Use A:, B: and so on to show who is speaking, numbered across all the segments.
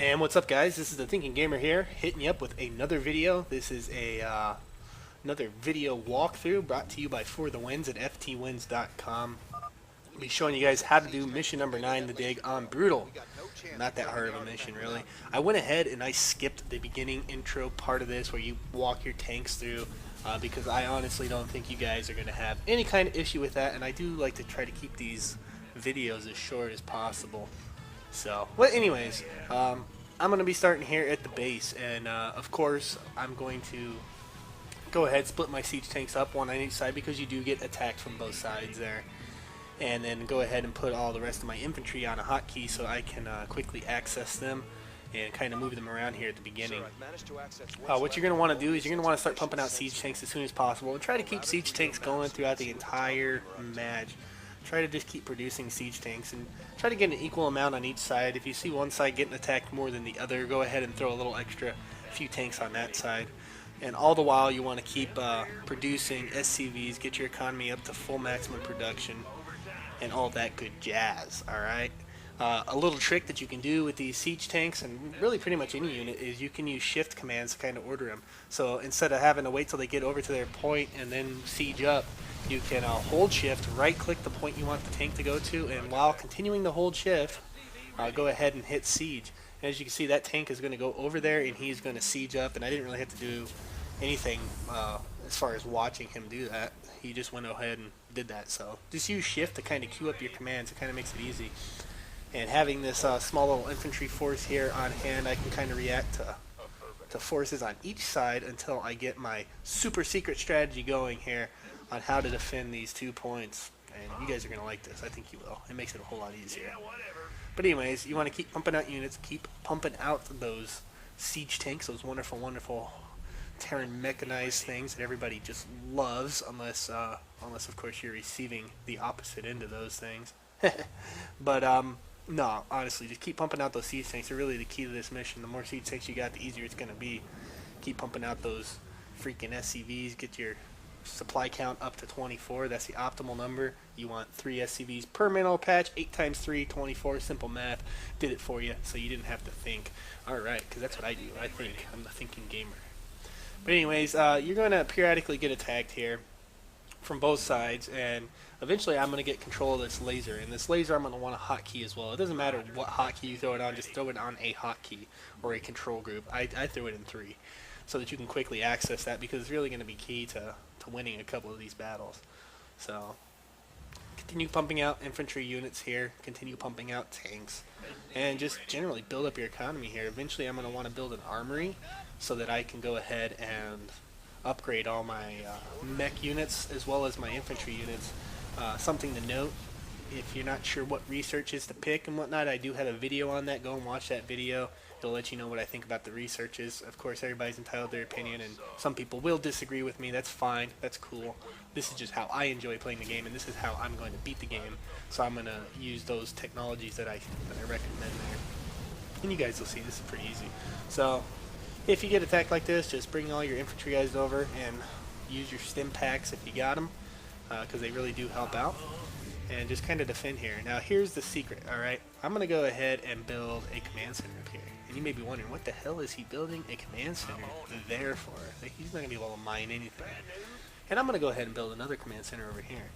A: And what's up, guys? This is the Thinking Gamer here, hitting you up with another video. This is another video walkthrough brought to you by For the Wins at ftwins.com. I'll be showing you guys how to do mission number 9, the dig on Brutal. Not that hard of a mission, really. I went ahead and I skipped the beginning intro part of this where you walk your tanks through because I honestly don't think you guys are going to have any kind of issue with that, and I do like to try to keep these videos as short as possible. So, well, anyways, I'm going to be starting here at the base, and of course, I'm going to go ahead and split my siege tanks up, one on each side, because you do get attacked from both sides there. And then go ahead and put all the rest of my infantry on a hotkey so I can quickly access them and kind of move them around here at the beginning. What you're going to want to do is you're going to want to start pumping out siege tanks as soon as possible, and try to keep siege tanks going throughout the entire match. Try to just keep producing siege tanks and try to get an equal amount on each side. If you see one side getting attacked more than the other, go ahead and throw a little extra few tanks on that side. And all the while you want to keep producing SCVs, get your economy up to full maximum production and all that good jazz. Alright, a little trick that you can do with these siege tanks, and really pretty much any unit, is you can use shift commands to kind of order them. So instead of having to wait till they get over to their point and then siege up, you can hold shift, right click the point you want the tank to go to, and while continuing to hold shift, go ahead and hit siege. And as you can see, that tank is going to go over there and he's going to siege up, and I didn't really have to do anything as far as watching him do that. He just went ahead and did that. So just use shift to kind of queue up your commands. It kind of makes it easy. And having this small little infantry force here on hand, I can kind of react to forces on each side until I get my super secret strategy going here on how to defend these 2 points. And you guys are going to like this. I think you will. It makes it a whole lot easier. But anyways, you want to keep pumping out units, keep pumping out those siege tanks, those wonderful, wonderful Terran mechanized things that everybody just loves, unless of course you're receiving the opposite end of those things. But no, honestly, just keep pumping out those siege tanks. They're really the key to this mission. The more siege tanks you got, the easier it's going to be. Keep pumping out those freaking SCVs. Get your supply count up to 24. That's the optimal number. You want 3 SCVs per mineral patch. 8 times 3, 24. Simple math. Did it for you, so you didn't have to think. Alright, because that's what I do. I think. I'm the thinking gamer. But anyways, you're going to periodically get attacked here from both sides, and eventually I'm going to get control of this laser. And this laser I'm going to want a hotkey as well. It doesn't matter what hotkey you throw it on, just throw it on a hotkey or a control group. I threw it in 3 so that you can quickly access that, because it's really going to be key to winning a couple of these battles. So continue pumping out infantry units here, continue pumping out tanks, and just generally build up your economy here. Eventually I'm going to want to build an armory so that I can go ahead and upgrade all my mech units as well as my infantry units. Something to note, if you're not sure what researches to pick and whatnot, I do have a video on that. Go and watch that video. It'll let you know what I think about the researches. Of course, everybody's entitled to their opinion, and some people will disagree with me. That's fine. That's cool. This is just how I enjoy playing the game, and this is how I'm going to beat the game. So I'm going to use those technologies that I recommend there. And you guys will see this is pretty easy. So if you get attacked like this, just bring all your infantry guys over and use your stim packs if you got them, because they really do help out. And just kind of defend here. Now here's the secret, alright? I'm going to go ahead and build a command center up here. And you may be wondering, what the hell is he building a command center there for? He's not going to be able to mine anything. And I'm going to go ahead and build another command center over here.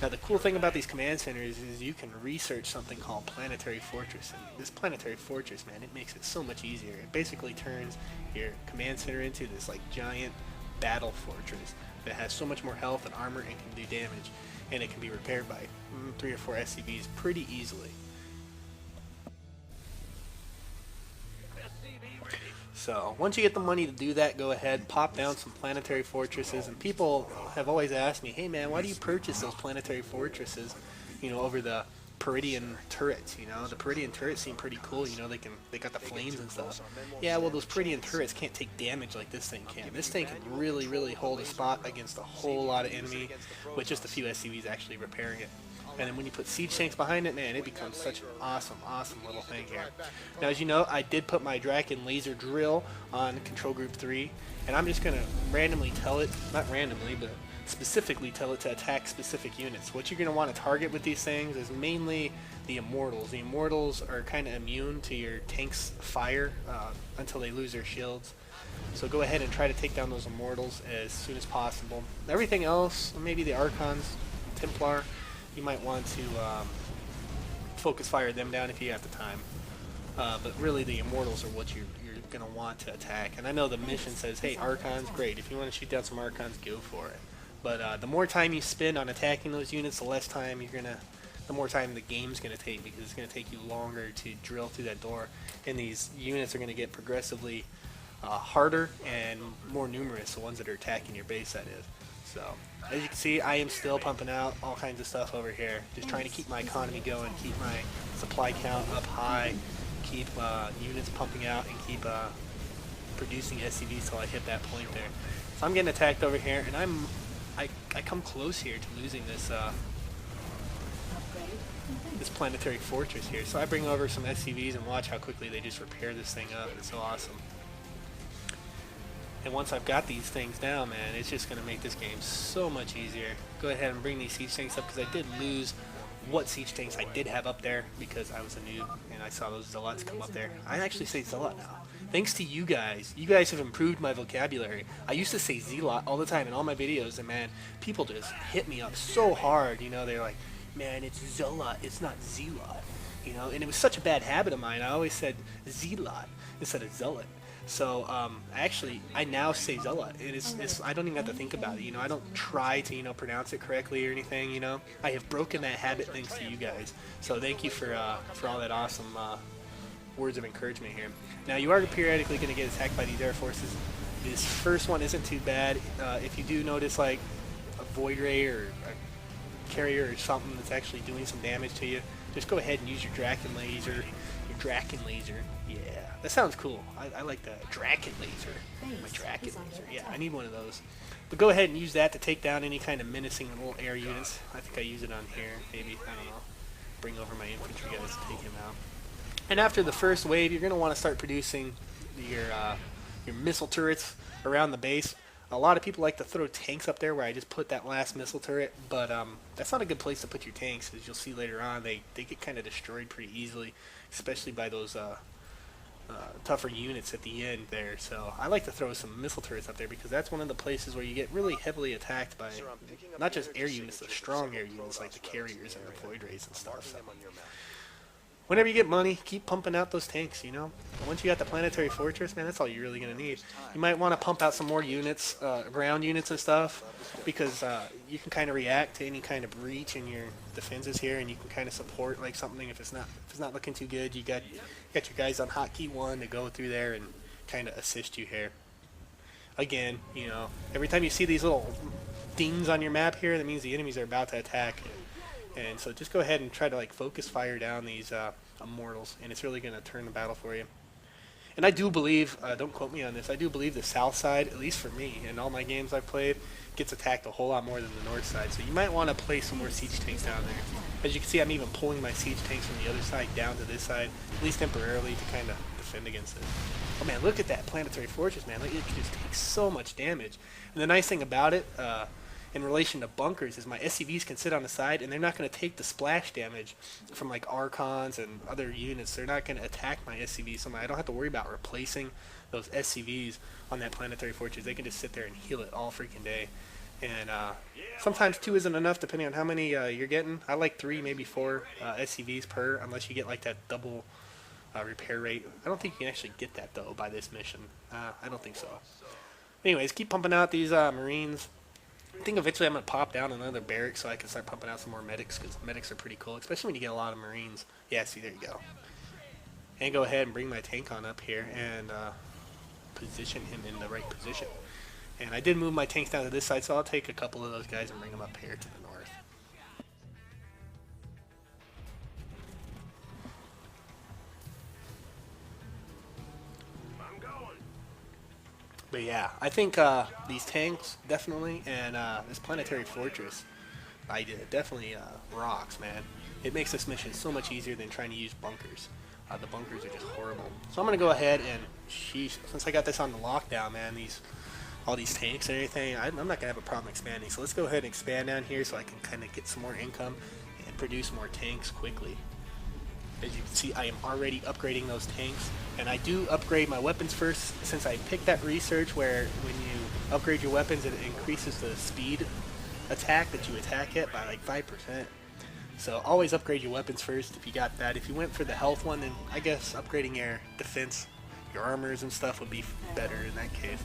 A: Now the cool thing about these command centers is you can research something called planetary fortress. And this planetary fortress, man, it makes it so much easier. It basically turns your command center into this like giant battle fortress that has so much more health and armor and can do damage. And it can be repaired by 3 or 4 SCVs pretty easily. So once you get the money to do that, go ahead, pop down some planetary fortresses. And people have always asked me, hey man, why do you purchase those planetary fortresses, you know, over the Peridian turrets? You know, the Peridian turrets seem pretty cool. You know, they got the flames and stuff. Yeah, well, those Peridian turrets can't take damage like this thing can. This thing can really hold a spot against a whole lot of enemy with just a few SCVs actually repairing it. And then when you put siege tanks behind it, man, it becomes such an awesome little thing here. Now, as you know, I did put my Draken laser drill on control group 3, and I'm just going to randomly tell it, not randomly, but specifically tell it to attack specific units. What you're going to want to target with these things is mainly the Immortals. The Immortals are kind of immune to your tank's fire until they lose their shields. So go ahead and try to take down those Immortals as soon as possible. Everything else, maybe the Archons, Templar, you might want to focus fire them down if you have the time. But really the Immortals are what you're going to want to attack. And I know the mission says, hey, Archons, great. If you want to shoot down some Archons, go for it. But the more time you spend on attacking those units, the less time the more time the game's going to take, because it's going to take you longer to drill through that door. And these units are going to get progressively harder and more numerous, the ones that are attacking your base, that is. So, as you can see, I am still pumping out all kinds of stuff over here. Just trying to keep my economy going, keep my supply count up high, keep units pumping out, and keep producing SCVs till I hit that point there. So I'm getting attacked over here, and I come close here to losing this this planetary fortress here. So I bring over some SCVs and watch how quickly they just repair this thing up. It's so awesome. And once I've got these things down, man, it's just going to make this game so much easier. Go ahead and bring these siege tanks up, because I did lose what siege tanks I did have up there because I was a noob and I saw those zealots come up there. I actually say zealot now. Thanks to you guys. You guys have improved my vocabulary. I used to say zealot all the time in all my videos, and man, people just hit me up so hard. You know, they're like, man, it's zealot, it's not zealot. You know, and it was such a bad habit of mine. I always said zealot instead of zealot. So I now say zealot. I don't even have to think about it. You know, I don't try to pronounce it correctly or anything. You know, I have broken that habit thanks to you guys. So thank you for all that awesome words of encouragement here. Now you are periodically going to get attacked by these air forces. This first one isn't too bad. If you do notice like a void ray or a carrier or something that's actually doing some damage to you, just go ahead and use your Draken laser. Your Draken laser. Yeah, that sounds cool. I like that. Draken laser. My Draken laser. Yeah, I need one of those. But go ahead and use that to take down any kind of menacing little air units. I think I use it on here, maybe. I don't know. Bring over my infantry guys to take him out. And after the first wave, you're going to want to start producing your missile turrets around the base. A lot of people like to throw tanks up there where I just put that last missile turret, but that's not a good place to put your tanks, as you'll see later on. They get kind of destroyed pretty easily, especially by those tougher units at the end there. So I like to throw some missile turrets up there, because that's one of the places where you get really heavily attacked by not just air units, but strong air units like the carriers and the void rays and stuff. So whenever you get money, keep pumping out those tanks, you know. Once you got the planetary fortress, man, that's all you're really going to need. You might want to pump out some more units, ground units and stuff, because you can kind of react to any kind of breach in your defenses here, and you can kind of support like something if it's not looking too good. You got your guys on hotkey 1 to go through there and kind of assist you here. Again, you know, every time you see these little dings on your map here, that means the enemies are about to attack. And so just go ahead and try to like focus fire down these Immortals, and it's really going to turn the battle for you. And I do believe, don't quote me on this, I do believe the south side, at least for me, in all my games I've played, gets attacked a whole lot more than the north side. So you might want to place some more siege tanks down there. As you can see, I'm even pulling my siege tanks from the other side down to this side, at least temporarily, to kind of defend against it. Oh man, look at that planetary fortress, man. Like, it just takes so much damage. And the nice thing about it, in relation to bunkers, is my SCVs can sit on the side, and they're not going to take the splash damage from like Archons and other units. They're not going to attack my SCVs, so I don't have to worry about replacing those SCVs on that planetary fortress. They can just sit there and heal it all freaking day. And sometimes 2 isn't enough, depending on how many you're getting. I like 3, maybe 4 SCVs per, unless you get like that double repair rate. I don't think you can actually get that though by this mission. I don't think so. Anyways, keep pumping out these Marines. I think eventually I'm going to pop down another barracks so I can start pumping out some more medics, because medics are pretty cool, especially when you get a lot of Marines. Yeah, see, there you go. And go ahead and bring my tank on up here and position him in the right position. And I did move my tanks down to this side, so I'll take a couple of those guys and bring them up here to the north. But yeah, I think these tanks, definitely, and this planetary fortress, definitely rocks, man. It makes this mission so much easier than trying to use bunkers. The bunkers are just horrible. So I'm going to go ahead and, sheesh, since I got this on the lockdown, man, these all these tanks and everything, I'm not gonna have a problem expanding. So let's go ahead and expand down here so I can kind of get some more income and produce more tanks quickly. As you can see, I am already upgrading those tanks, and I do upgrade my weapons first, since I picked that research where when you upgrade your weapons it increases the speed attack that you attack at by like 5%. So always upgrade your weapons first if you got that. If you went for the health one, then I guess upgrading your defense, your armors and stuff would be better in that case.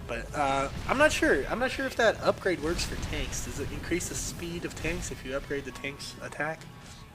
A: But I'm not sure. I'm not sure if that upgrade works for tanks. Does it increase the speed of tanks if you upgrade the tank's attack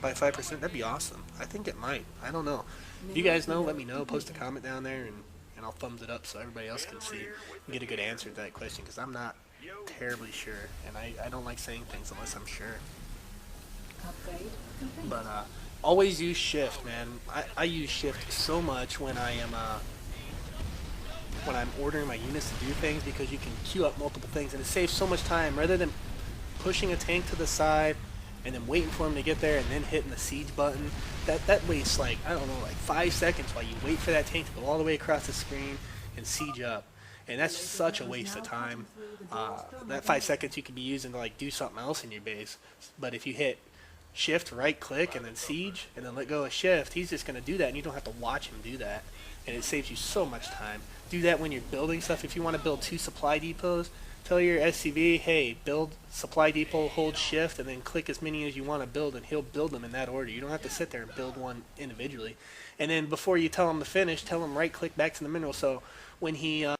A: by 5%? That'd be awesome. I think it might. I don't know. If you guys know, let me know. Post a comment down there, and I'll thumbs it up so everybody else can see and get a good answer to that question, because I'm not terribly sure, and I don't like saying things unless I'm sure. But always use shift, man. I use shift so much when I'm ordering my units to do things, because you can queue up multiple things and it saves so much time rather than pushing a tank to the side and then waiting for him to get there and then hitting the siege button. That wastes, like, I don't know, like 5 seconds while you wait for that tank to go all the way across the screen and siege up. And that's such a waste of time. That 5 seconds you could be using to like do something else in your base. But if you hit shift, right click, and then siege, and then let go of shift, he's just going to do that, and you don't have to watch him do that. And it saves you so much time. Do that when you're building stuff. If you want to build 2 supply depots, tell your SCV, hey, build supply depot, hold shift, and then click as many as you want to build, and he'll build them in that order. You don't have to sit there and build one individually. And then before you tell him to finish, tell him right click back to the mineral, so when he